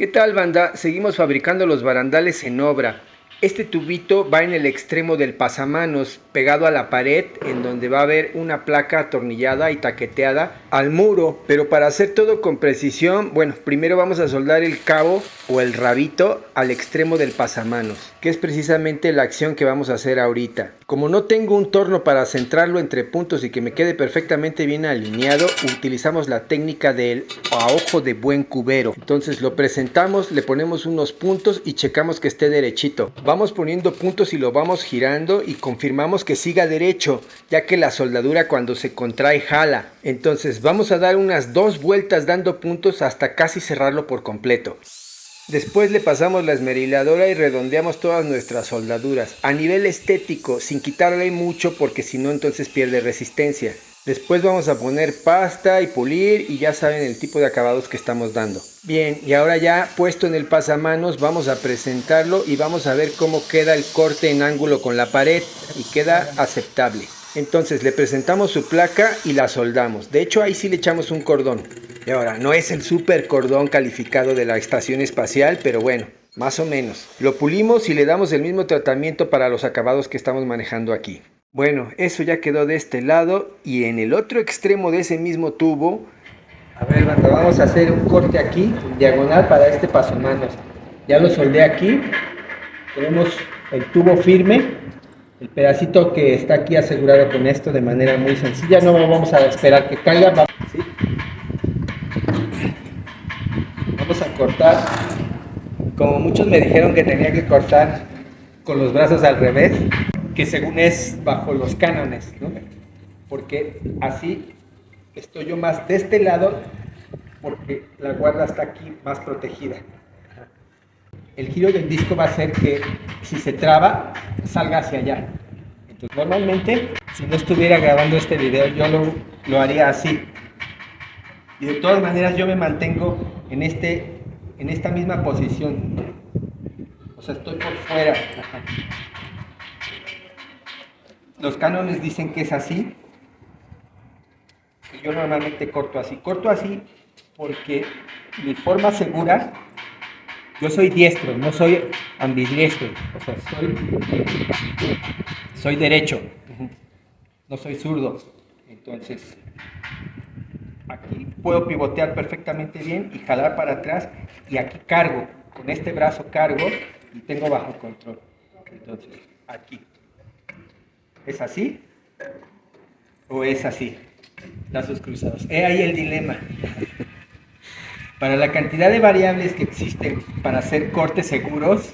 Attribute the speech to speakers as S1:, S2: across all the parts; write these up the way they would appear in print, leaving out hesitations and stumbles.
S1: ¿Qué tal, banda? Seguimos fabricando los barandales en obra. Este tubito va en el extremo del pasamanos, pegado a la pared, en donde va a haber una placa atornillada y taqueteada al muro. Pero para hacer todo con precisión, bueno, primero vamos a soldar el cabo o el rabito al extremo del pasamanos, que es precisamente la acción que vamos a hacer ahorita. Como no tengo un torno para centrarlo entre puntos y que me quede perfectamente bien alineado, utilizamos la técnica del a ojo de buen cubero. Entonces lo presentamos, le ponemos unos puntos y checamos que esté derechito. Vamos poniendo puntos y lo vamos girando y confirmamos que siga derecho, ya que la soldadura cuando se contrae jala. Entonces vamos a dar unas 2 vueltas dando puntos hasta casi cerrarlo por completo. Después le pasamos la esmeriladora y redondeamos todas nuestras soldaduras a nivel estético, sin quitarle mucho porque si no entonces pierde resistencia. Después vamos a poner pasta y pulir y ya saben el tipo de acabados que estamos dando. Bien, y ahora ya puesto en el pasamanos vamos a presentarlo y vamos a ver cómo queda el corte en ángulo con la pared y queda aceptable. Entonces le presentamos su placa y la soldamos. De hecho ahí sí le echamos un cordón. Y ahora, no es el super cordón calificado de la estación espacial, pero bueno, más o menos. Lo pulimos y le damos el mismo tratamiento para los acabados que estamos manejando aquí. Bueno, eso ya quedó de este lado y en el otro extremo de ese mismo tubo, a ver, banda, vamos a hacer un corte aquí, diagonal para este pasamanos. Ya lo soldé aquí, tenemos el tubo firme, el pedacito que está aquí asegurado con esto de manera muy sencilla, no vamos a esperar que caiga, ¿sí? Vamos a cortar, como muchos me dijeron que tenía que cortar con los brazos al revés, que según es bajo los cánones, ¿no? Porque así estoy yo más de este lado, porque la guarda está aquí más protegida. El giro del disco va a hacer que si se traba, salga hacia allá. Entonces, normalmente, si no estuviera grabando este video, yo lo haría así. Y de todas maneras yo me mantengo en esta misma posición. O sea, estoy por fuera. Los cánones dicen que es así. Y yo normalmente corto así. Corto así porque mi forma segura, yo soy diestro, no soy ambidiestro. O sea, soy derecho. No soy zurdo. Entonces, aquí puedo pivotear perfectamente bien y jalar para atrás y aquí cargo, con este brazo cargo y tengo bajo control. Entonces, aquí. ¿Es así? ¿O es así? Brazos cruzados. He ahí el dilema. Para la cantidad de variables que existen para hacer cortes seguros,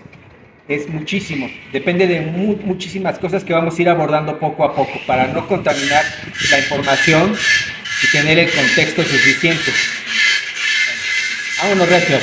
S1: es muchísimo. Depende de muchísimas cosas que vamos a ir abordando poco a poco para no contaminar la información y tener el contexto suficiente. Vámonos, recio.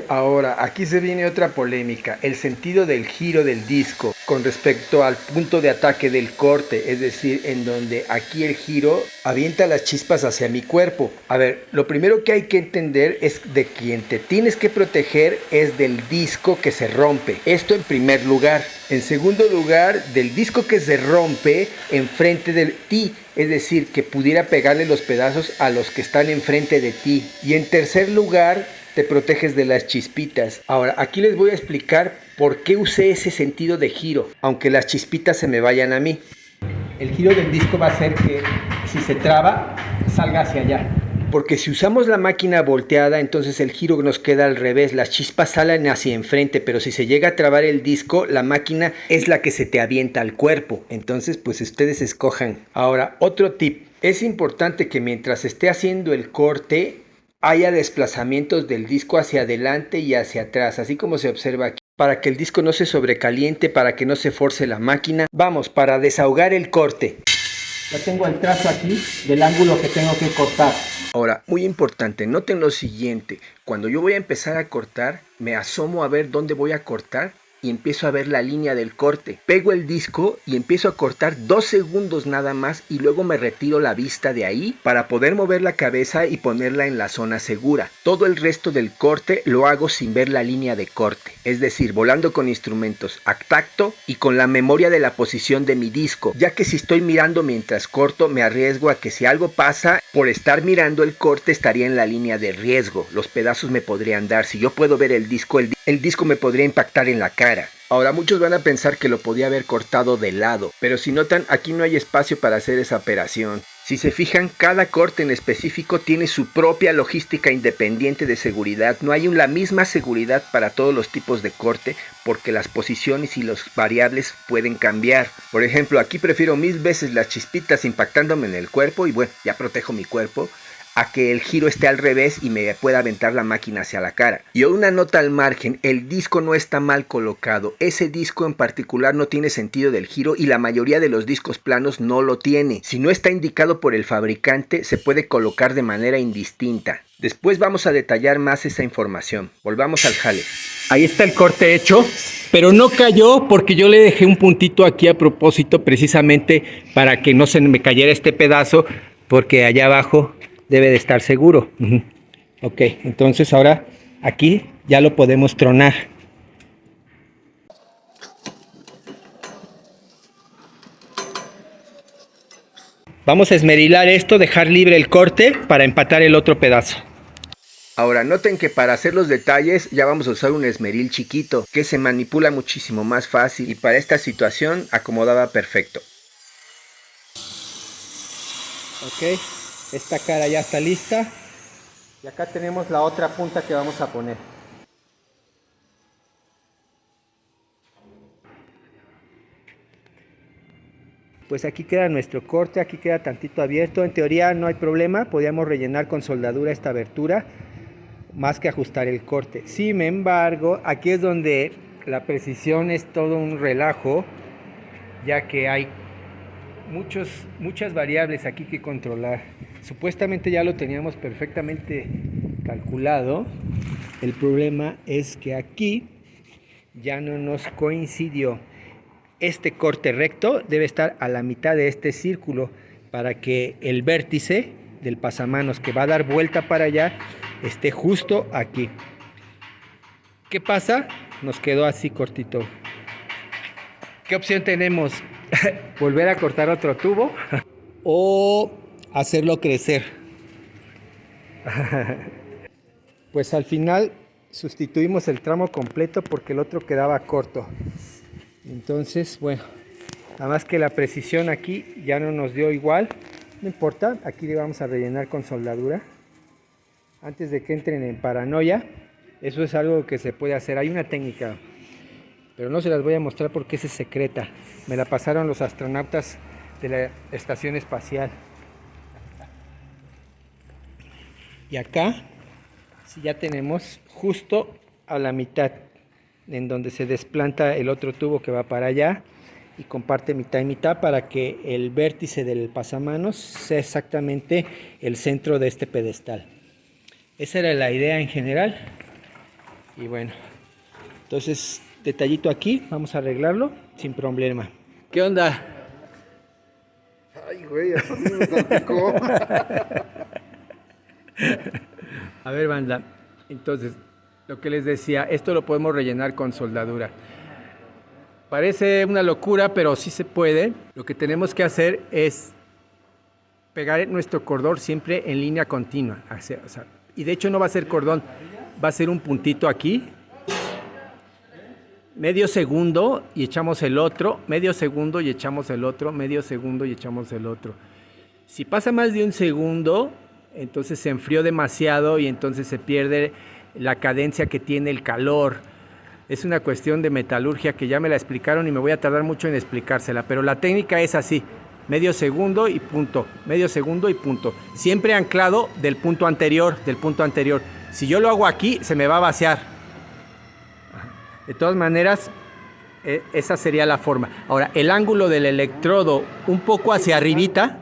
S1: Ahora, aquí se viene otra polémica, el sentido del giro del disco con respecto al punto de ataque del corte, es decir, en donde aquí el giro avienta las chispas hacia mi cuerpo. A ver, lo primero que hay que entender es de quien te tienes que proteger es del disco que se rompe. Esto en primer lugar. En segundo lugar, del disco que se rompe enfrente de ti, es decir, que pudiera pegarle los pedazos a los que están enfrente de ti. Y en tercer lugar, te proteges de las chispitas. Ahora, aquí les voy a explicar por qué usé ese sentido de giro, aunque las chispitas se me vayan a mí. El giro del disco va a hacer que si se traba, salga hacia allá. Porque si usamos la máquina volteada, entonces el giro nos queda al revés, las chispas salen hacia enfrente, pero si se llega a trabar el disco, la máquina es la que se te avienta al cuerpo. Entonces, pues ustedes escojan. Ahora, otro tip. Es importante que mientras esté haciendo el corte, haya desplazamientos del disco hacia adelante y hacia atrás, así como se observa aquí, para que el disco no se sobrecaliente, para que no se force la máquina. Vamos, para desahogar el corte. Ya tengo el trazo aquí del ángulo que tengo que cortar. Ahora, muy importante, noten lo siguiente. Cuando yo voy a empezar a cortar, me asomo a ver dónde voy a cortar y empiezo a ver la línea del corte. Pego el disco y empiezo a cortar 2 segundos nada más y luego me retiro la vista de ahí para poder mover la cabeza y ponerla en la zona segura. Todo el resto del corte lo hago sin ver la línea de corte, es decir, volando con instrumentos a tacto y con la memoria de la posición de mi disco, ya que si estoy mirando mientras corto me arriesgo a que si algo pasa, por estar mirando el corte estaría en la línea de riesgo, los pedazos me podrían dar, si yo puedo ver el disco, el disco me podría impactar en la cara. Ahora muchos van a pensar que lo podía haber cortado de lado, pero si notan aquí no hay espacio para hacer esa operación. Si se fijan, cada corte en específico tiene su propia logística independiente de seguridad. No hay la misma seguridad para todos los tipos de corte porque las posiciones y las variables pueden cambiar. Por ejemplo, aquí prefiero 1000 veces las chispitas impactándome en el cuerpo y bueno, ya protejo mi cuerpo, a que el giro esté al revés y me pueda aventar la máquina hacia la cara. Y una nota al margen, el disco no está mal colocado. Ese disco en particular no tiene sentido del giro y la mayoría de los discos planos no lo tiene. Si no está indicado por el fabricante, se puede colocar de manera indistinta. Después vamos a detallar más esa información. Volvamos al jale.
S2: Ahí está el corte hecho, pero no cayó porque yo le dejé un puntito aquí a propósito, precisamente para que no se me cayera este pedazo, porque allá abajo debe de estar seguro. Ok, entonces ahora aquí ya lo podemos tronar. Vamos a esmerilar esto, dejar libre el corte para empatar el otro pedazo.
S1: Ahora noten que para hacer los detalles ya vamos a usar un esmeril chiquito que se manipula muchísimo más fácil y para esta situación acomodaba perfecto.
S2: Ok, esta cara ya está lista y acá tenemos la otra punta que vamos a poner. Pues aquí queda nuestro corte, aquí queda tantito abierto. En teoría no hay problema, podríamos rellenar con soldadura esta abertura más que ajustar el corte. Sin embargo, aquí es donde la precisión es todo un relajo, ya que hay muchas variables aquí que controlar. Supuestamente ya lo teníamos perfectamente calculado. El problema es que aquí ya no nos coincidió. Este corte recto debe estar a la mitad de este círculo para que el vértice del pasamanos que va a dar vuelta para allá esté justo aquí. ¿Qué pasa? Nos quedó así cortito. ¿Qué opción tenemos? ¿Volver a cortar otro tubo? ¿O hacerlo crecer? Pues al final sustituimos el tramo completo porque el otro quedaba corto. Entonces, bueno, nada más que la precisión aquí ya no nos dio igual. No importa, aquí le vamos a rellenar con soldadura. Antes de que entren en paranoia, eso es algo que se puede hacer. Hay una técnica, pero no se las voy a mostrar porque es secreta. Me la pasaron los astronautas de la estación espacial. Y acá, sí, ya tenemos justo a la mitad, en donde se desplanta el otro tubo que va para allá y comparte mitad y mitad para que el vértice del pasamanos sea exactamente el centro de este pedestal. Esa era la idea en general. Y bueno, entonces detallito aquí, vamos a arreglarlo sin problema. ¿Qué onda?
S3: Ay, güey, hasta a mí me salpicó.
S2: A ver, banda, entonces, lo que les decía, esto lo podemos rellenar con soldadura. Parece una locura, pero sí se puede. Lo que tenemos que hacer es pegar nuestro cordón siempre en línea continua. Y de hecho no va a ser cordón, va a ser un puntito aquí. Medio segundo y echamos el otro, medio segundo y echamos el otro, medio segundo y echamos el otro. Si pasa más de un segundo, entonces se enfrió demasiado y entonces se pierde la cadencia que tiene el calor. Es una cuestión de metalurgia que ya me la explicaron y me voy a tardar mucho en explicársela, pero la técnica es así: medio segundo y punto, medio segundo y punto, siempre anclado del punto anterior, Si yo lo hago aquí, se me va a vaciar. De todas maneras, esa sería la forma. Ahora, el ángulo del electrodo un poco hacia arribita.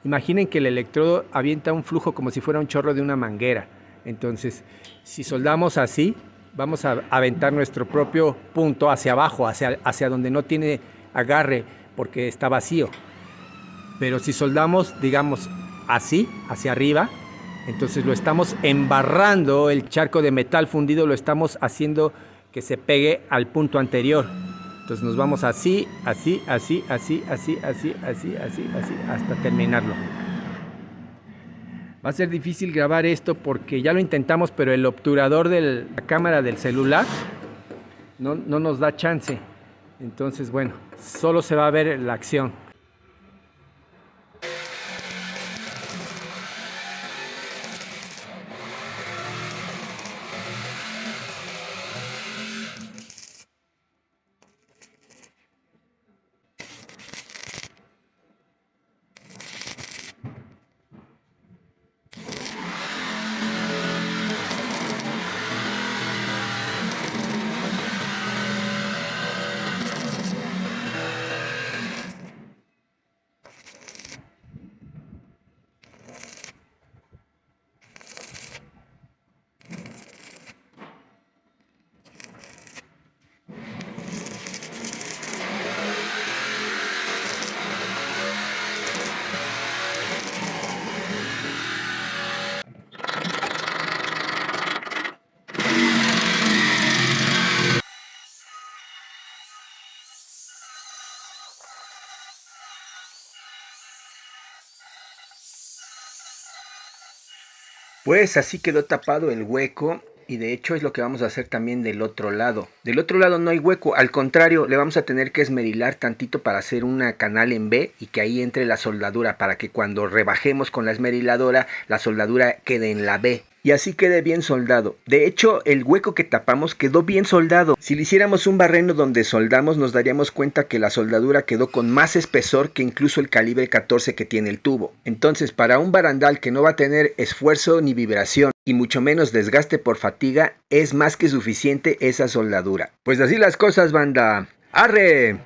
S2: Imaginen que el electrodo avienta un flujo como si fuera un chorro de una manguera. Entonces, si soldamos así, vamos a aventar nuestro propio punto hacia abajo, hacia donde no tiene agarre, porque está vacío. Pero si soldamos, digamos, así, hacia arriba, entonces lo estamos embarrando, el charco de metal fundido lo estamos haciendo que se pegue al punto anterior. Entonces nos vamos así, así, así, así, así, así, así, así, así, hasta terminarlo. Va a ser difícil grabar esto porque ya lo intentamos, pero el obturador de la cámara del celular no nos da chance. Entonces, bueno, solo se va a ver la acción.
S1: Pues así quedó tapado el hueco y de hecho es lo que vamos a hacer también del otro lado. Del otro lado no hay hueco, al contrario, le vamos a tener que esmerilar tantito para hacer una canal en B y que ahí entre la soldadura para que cuando rebajemos con la esmeriladora la soldadura quede en la B. Y así quede bien soldado. De hecho, el hueco que tapamos quedó bien soldado. Si le hiciéramos un barreno donde soldamos, nos daríamos cuenta que la soldadura quedó con más espesor que incluso el calibre 14 que tiene el tubo. Entonces, para un barandal que no va a tener esfuerzo ni vibración, y mucho menos desgaste por fatiga, es más que suficiente esa soldadura. Pues así las cosas, banda. ¡Arre!